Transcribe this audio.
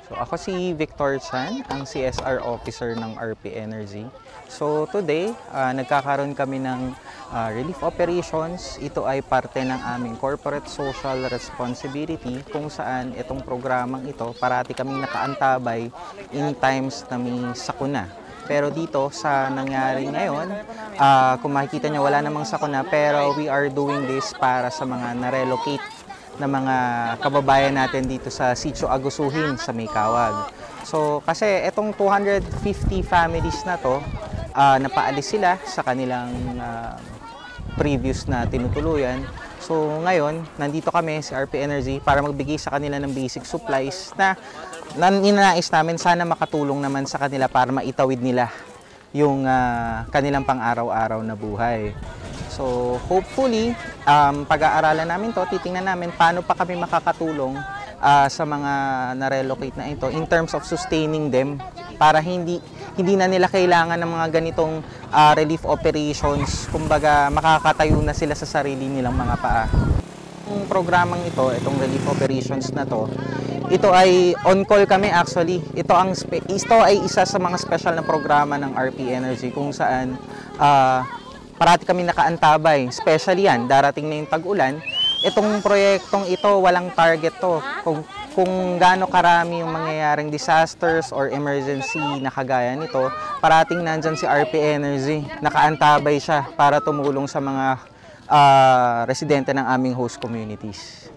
So ako si Victor Chan, ang CSR officer ng RP Energy. So today, nagkakaroon kami ng relief operations. Ito ay parte ng aming corporate social responsibility kung saan itong programang ito parati kaming nakaantabay in times na may sakuna. Pero dito sa nangyari ngayon, kung makikita nyo wala namang sakuna, pero we are doing this para sa mga na-relocate na mga kababayan natin dito sa Sitio Agusuhin sa Maykawag. So kasi itong 250 families na to, napaalis sila sa kanilang previous na tinutuluyan. So ngayon, nandito kami sa RP Energy para magbigay sa kanila ng basic supplies na ninanais namin sana makatulong naman sa kanila para maitawid nila yung kanilang pang-araw-araw na buhay. So hopefully, pag-aaralan namin to, titingnan namin paano pa kami makakatulong sa mga na-relocate na ito in terms of sustaining them para hindi na nila kailangan ng mga ganitong relief operations, kumbaga makakatayo na sila sa sarili nilang mga paa. Yung programang ito, itong relief operations na to, ito ay on-call kami actually. Ito ay isa sa mga special na programa ng RP Energy kung saan parati kami nakaantabay, especially yan, darating na yung tag-ulan. Itong proyektong ito, walang target to. Kung gaano karami yung mangyayaring disasters or emergency na kagaya nito, parating nandyan si RP Energy. Nakaantabay siya para tumulong sa mga residente ng aming host communities.